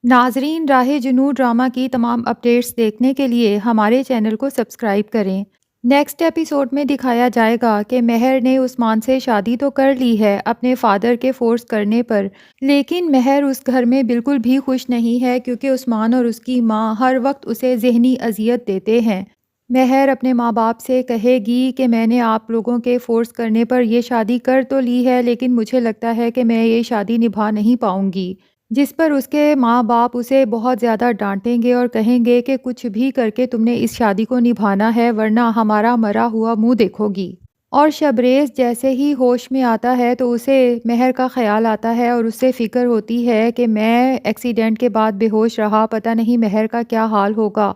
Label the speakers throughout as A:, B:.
A: नाज़रीन, राह जुनून ड्रामा की तमाम अपडेट्स देखने के लिए हमारे चैनल को सब्सक्राइब करें। नेक्स्ट एपिसोड में दिखाया जाएगा कि महर ने उस्मान से शादी तो कर ली है अपने फादर के फोर्स करने पर, लेकिन महर उस घर में बिल्कुल भी खुश नहीं है क्योंकि उस्मान और उसकी माँ हर वक्त उसे ज़हनी अजियत देते हैं। महर अपने माँ बाप से कहेगी कि मैंने आप लोगों के फोर्स करने पर यह शादी कर तो ली है, लेकिन मुझे लगता है कि मैं ये शादी निभा नहीं पाऊंगी। जिस पर उसके माँ बाप उसे बहुत ज़्यादा डांटेंगे और कहेंगे कि कुछ भी करके तुमने इस शादी को निभाना है, वरना हमारा मरा हुआ मुंह देखोगी। और शबरेज़ जैसे ही होश में आता है तो उसे महर का ख्याल आता है और उससे फ़िक्र होती है कि मैं एक्सीडेंट के बाद बेहोश रहा, पता नहीं महर का क्या हाल होगा,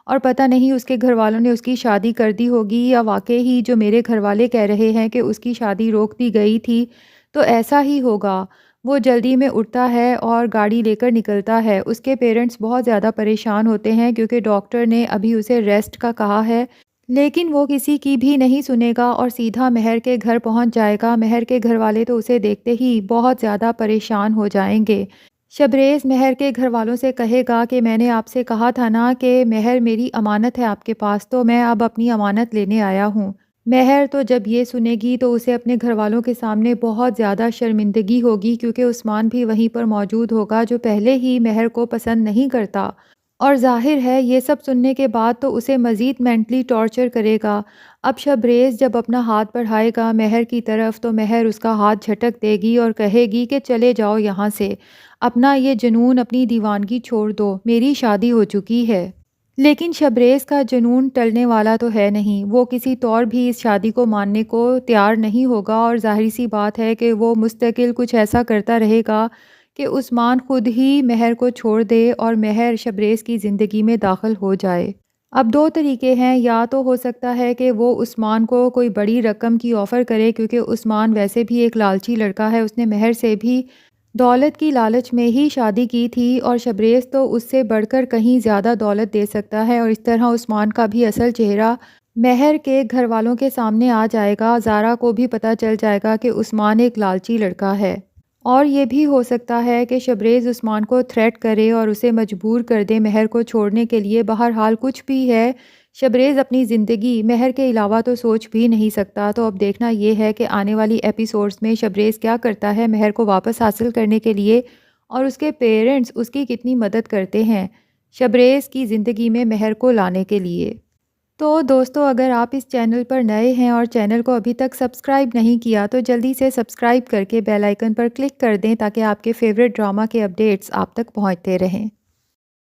A: और पता नहीं उसके घर वालों ने उसकी शादी कर दी होगी या वाकई ही जो मेरे घर वाले कह रहे हैं कि उसकी शादी रोक दी गई थी, तो ऐसा ही होगा। वो जल्दी में उठता है और गाड़ी लेकर निकलता है। उसके पेरेंट्स बहुत ज़्यादा परेशान होते हैं क्योंकि डॉक्टर ने अभी उसे रेस्ट का कहा है, लेकिन वो किसी की भी नहीं सुनेगा और सीधा महर के घर पहुंच जाएगा। महर के घर वाले तो उसे देखते ही बहुत ज़्यादा परेशान हो जाएंगे। शबरेज़ महर के घर वालों से कहेगा कि मैंने आपसे कहा था ना कि महर मेरी अमानत है आपके पास, तो मैं अब अपनी अमानत लेने आया हूँ। महर तो जब ये सुनेगी तो उसे अपने घरवालों के सामने बहुत ज़्यादा शर्मिंदगी होगी क्योंकि उस्मान भी वहीं पर मौजूद होगा जो पहले ही महर को पसंद नहीं करता, और ज़ाहिर है ये सब सुनने के बाद तो उसे मज़ीद मेंटली टॉर्चर करेगा। अब शबरेज़ जब अपना हाथ बढ़ाएगा महर की तरफ तो महर उसका हाथ झटक देगी और कहेगी कि चले जाओ यहाँ से, अपना ये जुनून अपनी दीवानगी छोड़ दो, मेरी शादी हो चुकी है। लेकिन शबरेज़ का जुनून टलने वाला तो है नहीं, वो किसी तौर भी इस शादी को मानने को तैयार नहीं होगा और ज़ाहिर सी बात है कि वो मुस्तकिल कुछ ऐसा करता रहेगा कि उस्मान खुद ही महर को छोड़ दे और महर शबरेज़ की ज़िंदगी में दाखिल हो जाए। अब दो तरीके हैं, या तो हो सकता है कि वो उस्मान को कोई बड़ी रकम की ऑफ़र करे क्योंकि उस्मान वैसे भी एक लालची लड़का है, उसने महर से भी दौलत की लालच में ही शादी की थी और शबरेज़ तो उससे बढ़कर कहीं ज़्यादा दौलत दे सकता है, और इस तरह उस्मान का भी असल चेहरा महर के घर वालों के सामने आ जाएगा। ज़ारा को भी पता चल जाएगा कि उस्मान एक लालची लड़का है। और ये भी हो सकता है कि शबरेज़ उस्मान को थ्रेट करे और उसे मजबूर कर दे महर को छोड़ने के लिए। बहरहाल कुछ भी है, शबरेज़ अपनी ज़िंदगी महर के अलावा तो सोच भी नहीं सकता। तो अब देखना ये है कि आने वाली एपिसोड्स में शबरेज़ क्या करता है महर को वापस हासिल करने के लिए, और उसके पेरेंट्स उसकी कितनी मदद करते हैं शबरेज़ की ज़िंदगी में महर को लाने के लिए। तो दोस्तों, अगर आप इस चैनल पर नए हैं और चैनल को अभी तक सब्सक्राइब नहीं किया तो जल्दी से सब्सक्राइब करके बेल आइकन पर क्लिक कर दें ताकि आपके फेवरेट ड्रामा के अपडेट्स आप तक पहुंचते रहें।